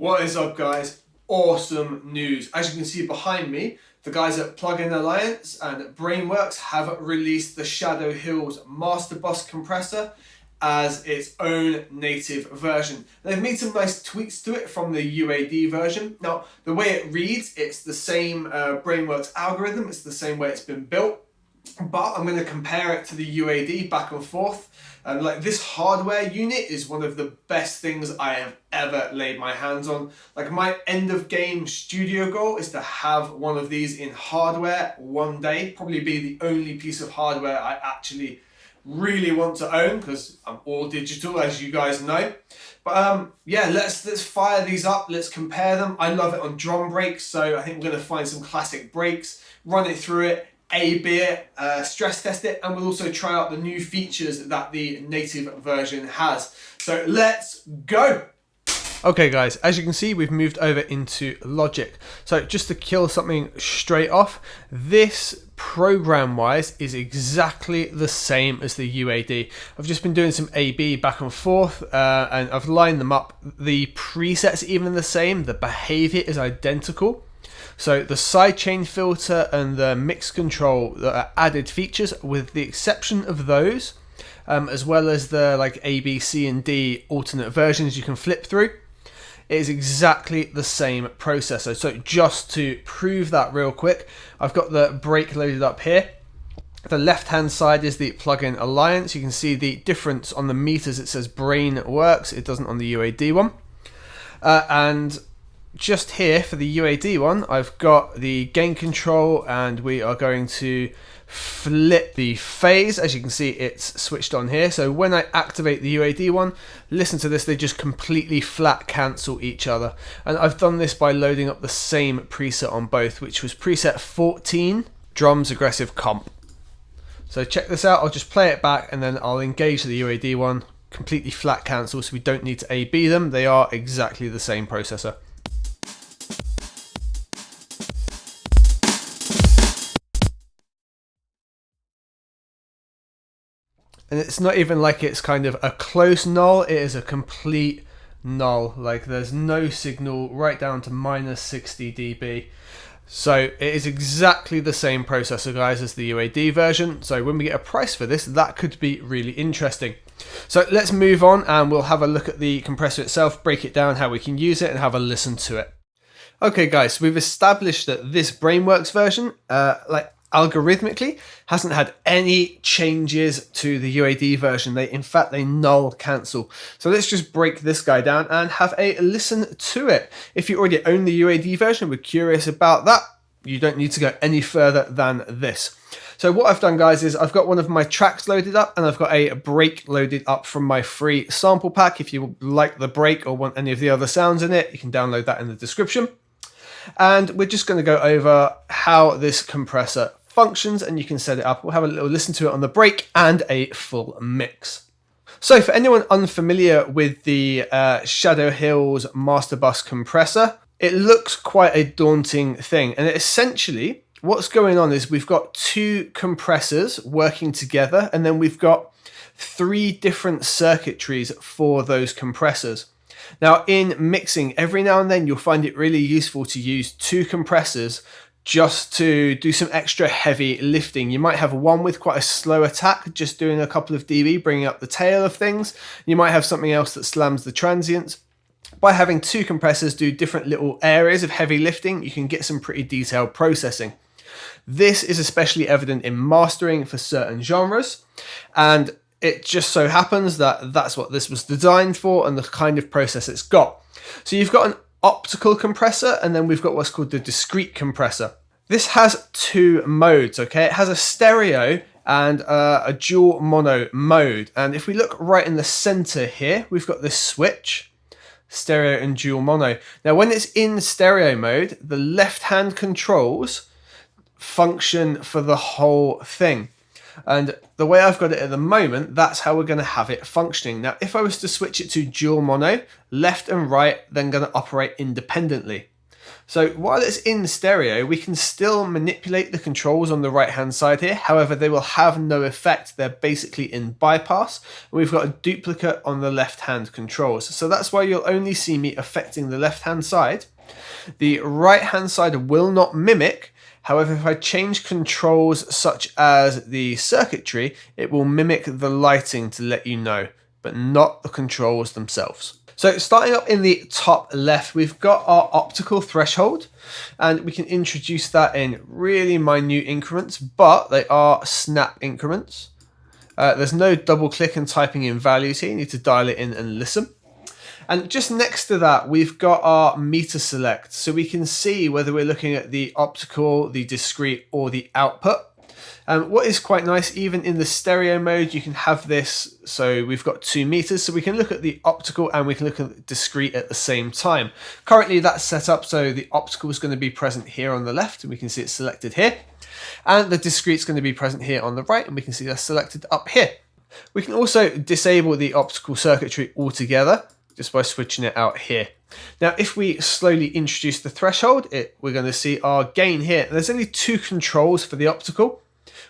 What is up, guys? Awesome news. As you can see behind me, the guys at Plugin Alliance and Brainworx have released the Shadow Hills Mastering Compressor as its own native version. They've made some nice tweaks to it from the UAD version. Now, the way it reads, it's the same Brainworx algorithm, it's the same way it's been built, but I'm going to compare it to the UAD back and forth. And like, this hardware unit is one of the best things I have ever laid my hands on. Like, my end of game studio goal is to have one of these in hardware one day. Probably be the only piece of hardware I actually really want to own, because I'm all digital, as you guys know. But yeah, let's fire these up, let's compare them. I love it on drum breaks, so I think we're going to find some classic breaks, run it through it, A/B it, stress test it, and we'll also try out the new features that the native version has. So let's go! Okay guys, as you can see, we've moved over into Logic. So just to kill something straight off, this program-wise is exactly the same as the UAD. I've just been doing some A/B back and forth, and I've lined them up. The presets are even the same, the behavior is identical. So the sidechain filter and the mix control that are added features, with the exception of those, as well as the like A, B, C, and D alternate versions you can flip through. It is exactly the same processor. So just to prove that real quick, I've got the break loaded up here. The left hand side is the Plugin Alliance. You can see the difference on the meters. It says Brainworx, it doesn't on the UAD one. And just here for the UAD one, I've got the gain control, and we are going to flip the phase. As you can see, it's switched on here. So when I activate the UAD one, listen to this, they just completely flat cancel each other. And I've done this by loading up the same preset on both, which was preset 14, drums aggressive comp. So check this out, I'll just play it back and then I'll engage the UAD one, completely flat cancel, so we don't need to A/B them. They are exactly the same processor. And it's not even like it's kind of a close null, it is a complete null. Like, there's no signal right down to minus 60 dB. So it is exactly the same processor, guys, as the UAD version. So when we get a price for this, that could be really interesting. So let's move on and we'll have a look at the compressor itself, break it down, how we can use it, and have a listen to it. Okay guys, so we've established that this Brainworx version, algorithmically, hasn't had any changes to the UAD version. In fact, they null cancel. So let's just break this guy down and have a listen to it. If you already own the UAD version, we're curious about that, you don't need to go any further than this. So what I've done, guys, is I've got one of my tracks loaded up and I've got a break loaded up from my free sample pack. If you like the break or want any of the other sounds in it, you can download that in the description. And we're just going to go over how this compressor functions, and you can set it up. We'll have a little listen to it on the break and a full mix. So for anyone unfamiliar with the Shadow Hills Mastering Compressor, it looks quite a daunting thing. And essentially what's going on is we've got two compressors working together, and then we've got three different circuitries for those compressors. Now in mixing, every now and then you'll find it really useful to use two compressors just to do some extra heavy lifting. You might have one with quite a slow attack, just doing a couple of dB, bringing up the tail of things. You might have something else that slams the transients. By having two compressors do different little areas of heavy lifting, you can get some pretty detailed processing. This is especially evident in mastering for certain genres, and it just so happens that that's what this was designed for and the kind of process it's got. So you've got an optical compressor, and then we've got what's called the discrete compressor. This has two modes, okay? It has a stereo and a dual mono mode. And if we look right in the center here, we've got this switch, stereo and dual mono. Now, when it's in stereo mode, the left-hand controls function for the whole thing. And the way I've got it at the moment, that's how we're going to have it functioning. Now, if I was to switch it to dual mono, left and right, then going to operate independently. So while it's in stereo, we can still manipulate the controls on the right hand side here. However, they will have no effect. They're basically in bypass. And we've got a duplicate on the left hand controls. So that's why you'll only see me affecting the left hand side. The right hand side will not mimic. However, if I change controls such as the circuitry, it will mimic the lighting to let you know, but not the controls themselves. So starting up in the top left, we've got our optical threshold, and we can introduce that in really minute increments, but they are snap increments. There's no double click and typing in values here. You need to dial it in and listen. And just next to that, we've got our meter select. So we can see whether we're looking at the optical, the discrete, or the output. What is quite nice, even in the stereo mode, you can have this. So we've got 2 meters, so we can look at the optical and we can look at the discrete at the same time. Currently that's set up so the optical is going to be present here on the left, and we can see it's selected here. And the discrete is going to be present here on the right, and we can see that's selected up here. We can also disable the optical circuitry altogether just by switching it out here. Now, if we slowly introduce the threshold, we're going to see our gain here. There's only 2 controls for the optical.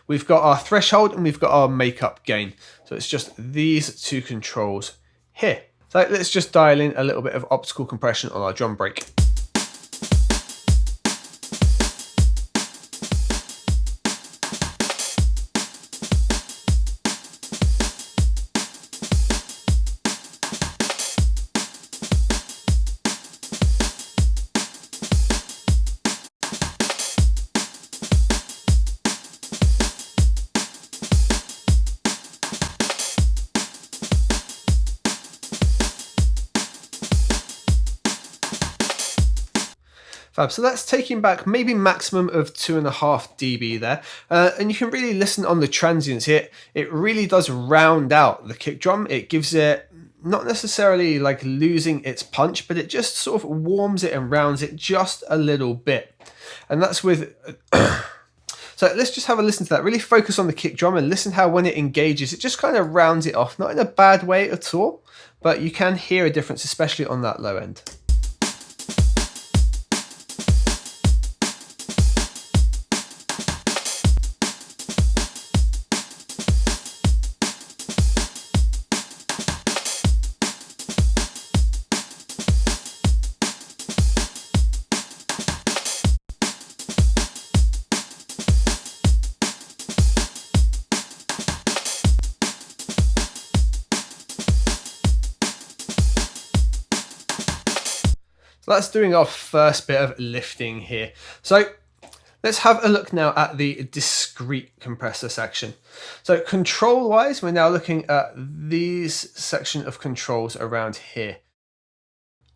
We've got our threshold and we've got our makeup gain. So it's just these 2 controls here. So let's just dial in a little bit of optical compression on our drum break. Fab. So that's taking back maybe maximum of 2.5 dB there. And you can really listen on the transients here. It really does round out the kick drum. It gives it not necessarily like losing its punch, but it just sort of warms it and rounds it just a little bit. And that's with... So let's just have a listen to that. Really focus on the kick drum and listen how when it engages, it just kind of rounds it off. Not in a bad way at all, but you can hear a difference, especially on that low end. So that's doing our first bit of lifting here. So let's have a look now at the discrete compressor section. So control wise, we're now looking at these section of controls around here.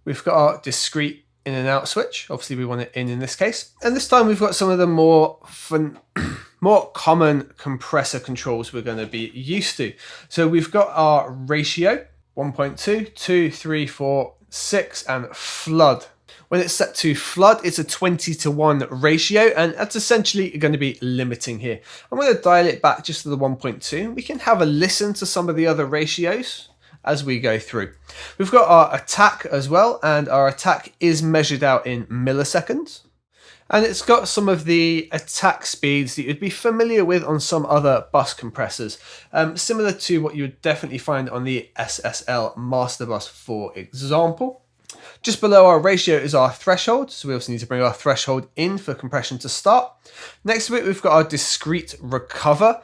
We've got our discrete in and out switch. Obviously we want it in this case. And this time we've got some of the more common compressor controls we're going to be used to. So we've got our ratio, 1.2, 2, 3, 4, 6, and flood. When it's set to flood, it's a 20:1 ratio, and that's essentially going to be limiting here. I'm going to dial it back just to the 1.2. We can have a listen to some of the other ratios as we go through. We've got our attack as well, and our attack is measured out in milliseconds. And it's got some of the attack speeds that you'd be familiar with on some other bus compressors, similar to what you would definitely find on the SSL master bus, for example. Just below our ratio is our threshold, so we also need to bring our threshold in for compression to start. Next to it, we've got our discrete recover,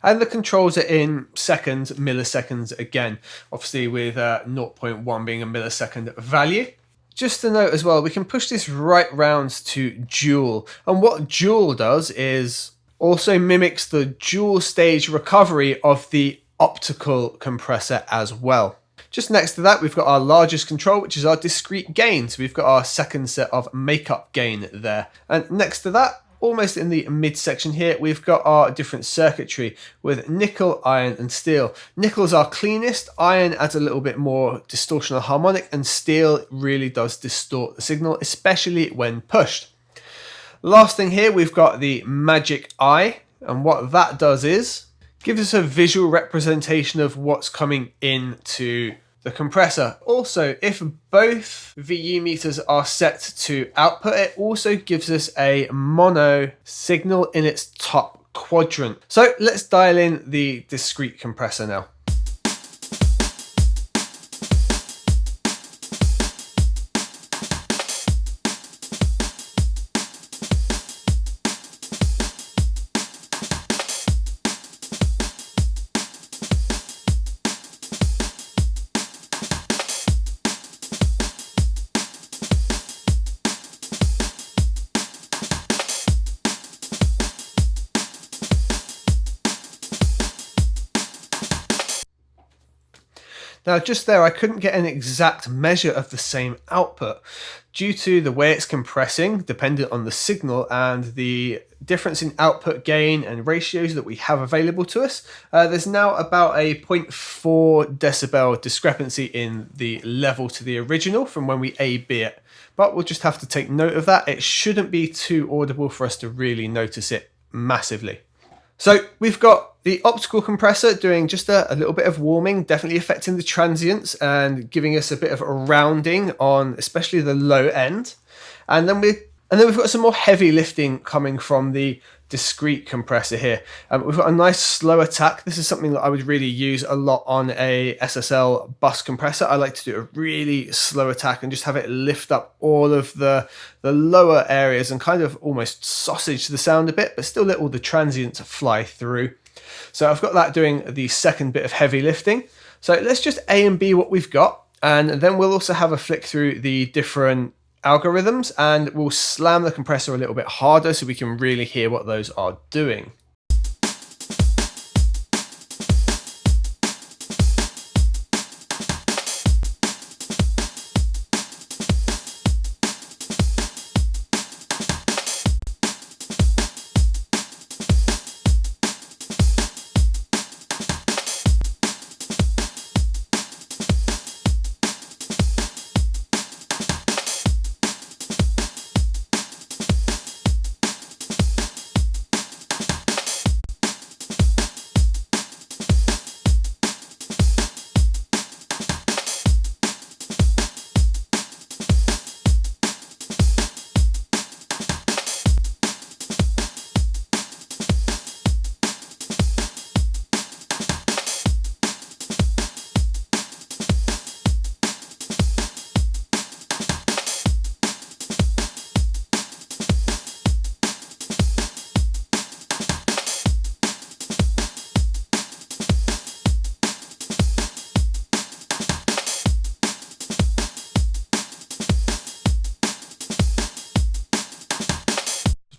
and the controls are in seconds, milliseconds again, obviously with 0.1 being a millisecond value. Just to note as well, we can push this right round to dual, and what dual does is also mimics the dual stage recovery of the optical compressor as well. Just next to that, we've got our largest control, which is our discrete gain. So we've got our second set of makeup gain there. And next to that, almost in the midsection here, we've got our different circuitry with nickel, iron, and steel. Nickel is our cleanest, iron adds a little bit more distortional harmonic, and steel really does distort the signal, especially when pushed. Last thing here, we've got the magic eye, and what that does is gives us a visual representation of what's coming into the compressor. Also, if both VU meters are set to output, it also gives us a mono signal in its top quadrant. So let's dial in the discrete compressor now. Now just there, I couldn't get an exact measure of the same output due to the way it's compressing, dependent on the signal and the difference in output gain and ratios that we have available to us. There's now about a 0.4 decibel discrepancy in the level to the original from when we A/B it, but we'll just have to take note of that. It shouldn't be too audible for us to really notice it massively. So we've got the optical compressor doing just a little bit of warming, definitely affecting the transients and giving us a bit of a rounding on especially the low end. And then we've got some more heavy lifting coming from the discrete compressor here. We've got a nice slow attack. This is something that I would really use a lot on a SSL bus compressor. I like to do a really slow attack and just have it lift up all of the lower areas and kind of almost sausage the sound a bit, but still let all the transients fly through. So I've got that doing the second bit of heavy lifting. So let's just A and B what we've got, and then we'll also have a flick through the different algorithms and we'll slam the compressor a little bit harder so we can really hear what those are doing.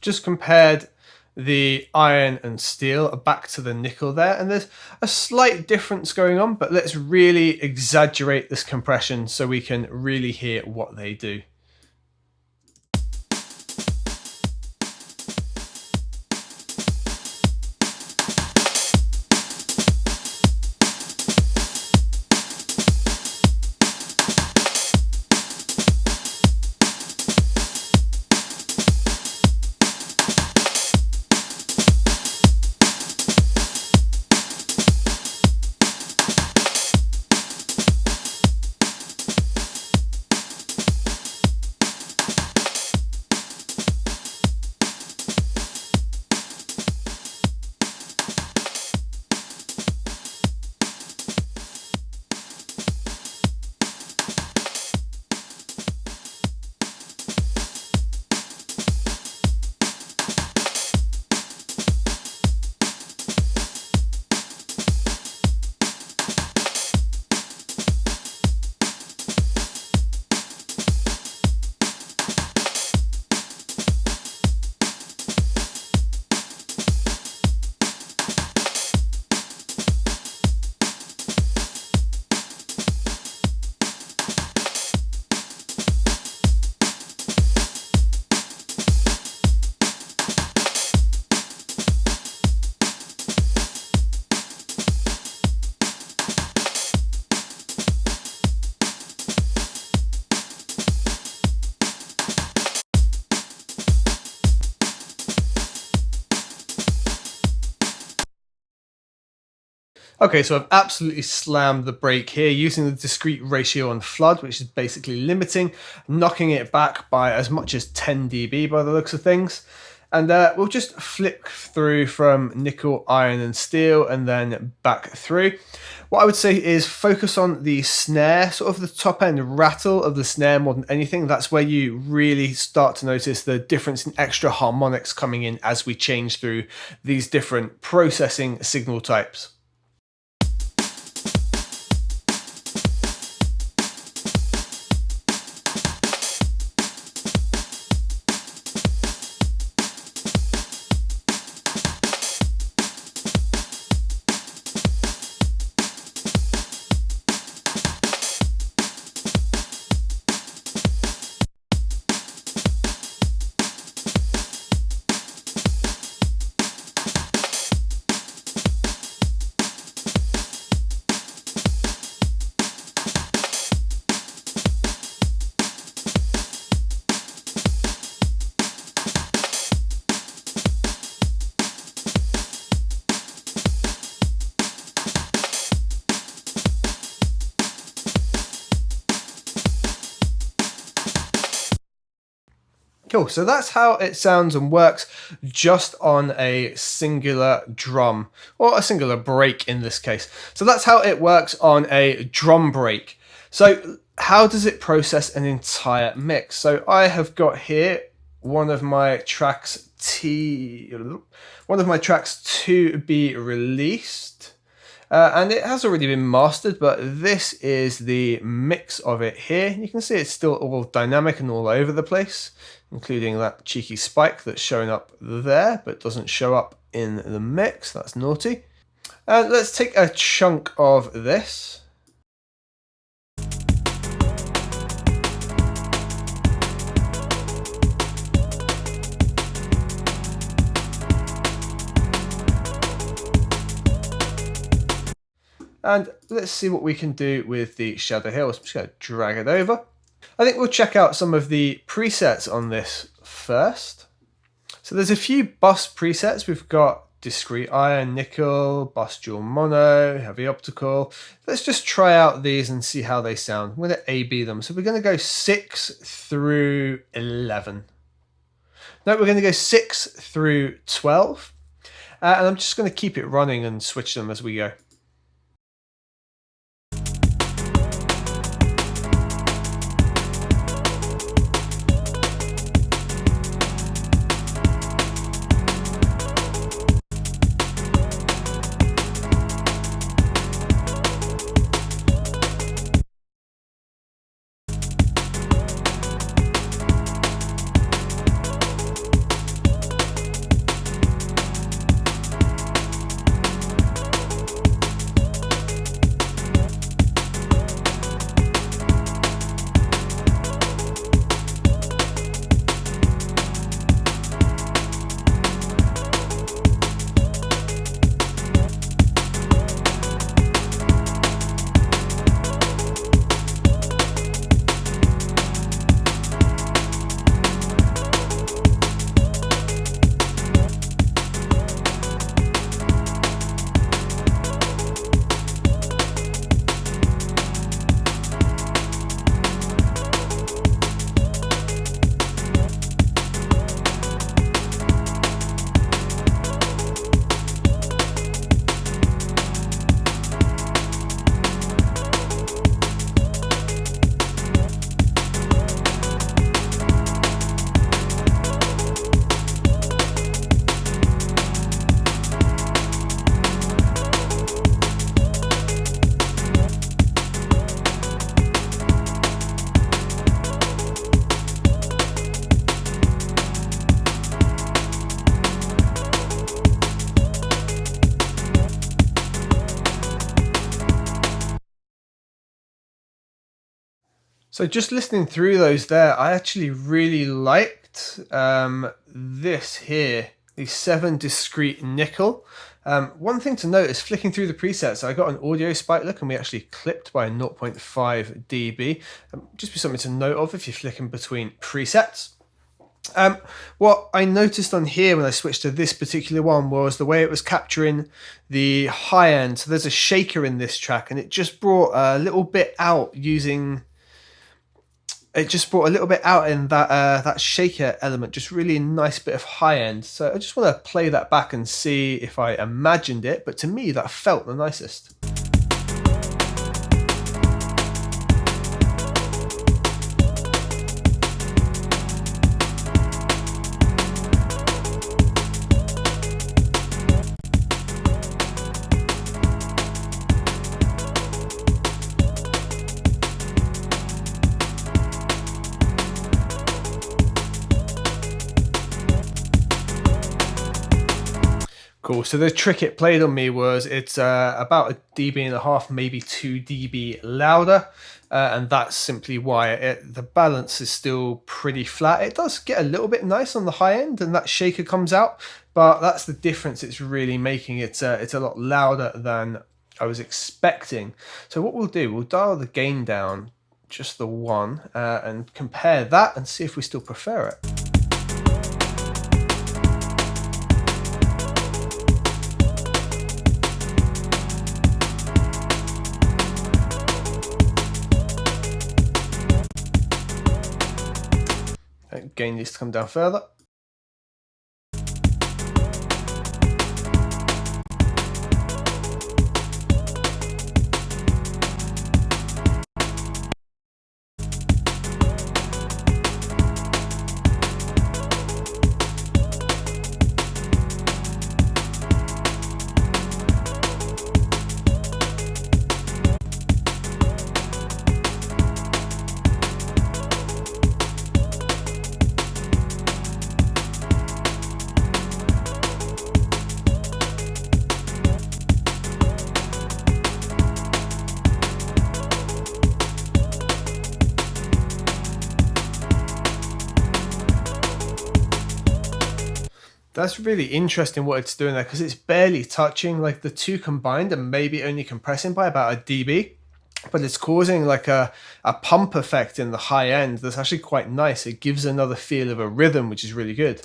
Just compared the iron and steel back to the nickel there, and there's a slight difference going on, but let's really exaggerate this compression so we can really hear what they do. Okay, so I've absolutely slammed the brake here using the discrete ratio on flood, which is basically limiting, knocking it back by as much as 10 dB by the looks of things. And we'll just flick through from nickel, iron, and steel, and then back through. What I would say is focus on the snare, sort of the top end rattle of the snare more than anything. That's where you really start to notice the difference in extra harmonics coming in as we change through these different processing signal types. Cool, so that's how it sounds and works just on a singular drum, or a singular break in this case. So that's how it works on a drum break. So how does it process an entire mix? So I have got here one of my tracks to be released. And it has already been mastered, but this is the mix of it here. You can see it's still all dynamic and all over the place, including that cheeky spike that's showing up there, but doesn't show up in the mix. That's naughty. Let's take a chunk of this. And let's see what we can do with the Shadow Hills. I'm just going to drag it over. I think we'll check out some of the presets on this first. So there's a few bus presets. We've got discrete iron, nickel, bus dual mono, heavy optical. Let's just try out these and see how they sound. I'm going to A-B them. So we're going to go 6 through 11. No, we're going to go 6 through 12. And I'm just going to keep it running and switch them as we go. So just listening through those there, I actually really liked this here, the 7 discrete nickel. One thing to note is flicking through the presets, I got an audio spike look and we actually clipped by 0.5 dB. Just be something to note of if you're flicking between presets. What I noticed on here when I switched to this particular one was the way it was capturing the high end. So there's a shaker in this track, and it just brought a little bit out using. It just brought a little bit out in that shaker element, just really a nice bit of high end. So I just want to play that back and see if I imagined it, but to me that felt the nicest. Cool. So the trick it played on me was it's about 1.5 dB, maybe 2 dB louder, and that's simply why the balance is still pretty flat. It does get a little bit nice on the high end, and that shaker comes out, but that's the difference it's really making. It's a lot louder than I was expecting. So what we'll do, we'll dial the gain down just the 1 and compare that and see if we still prefer it. Gain needs to come down further. That's really interesting what it's doing there, because it's barely touching. Like the two combined are maybe only compressing by about 1 dB, but it's causing like a pump effect in the high end that's actually quite nice. It gives another feel of a rhythm, which is really good.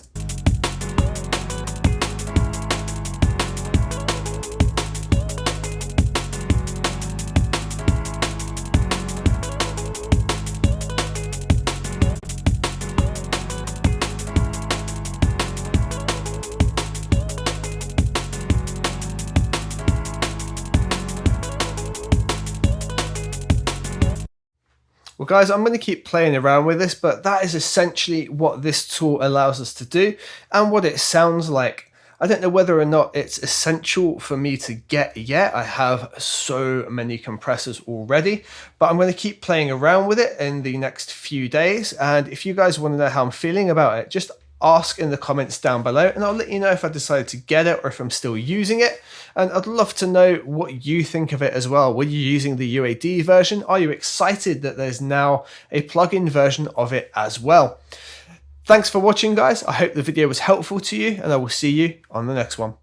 Well guys, I'm going to keep playing around with this, but that is essentially what this tool allows us to do and what it sounds like. I don't know whether or not it's essential for me to get yet. I have so many compressors already, but I'm going to keep playing around with it in the next few days. And if you guys want to know how I'm feeling about it, just ask in the comments down below and I'll let you know if I decided to get it or if I'm still using it. And I'd love to know what you think of it as well. Were you using the UAD version? Are you excited that there's now a plugin version of it as well? Thanks for watching guys. I hope the video was helpful to you and I will see you on the next one.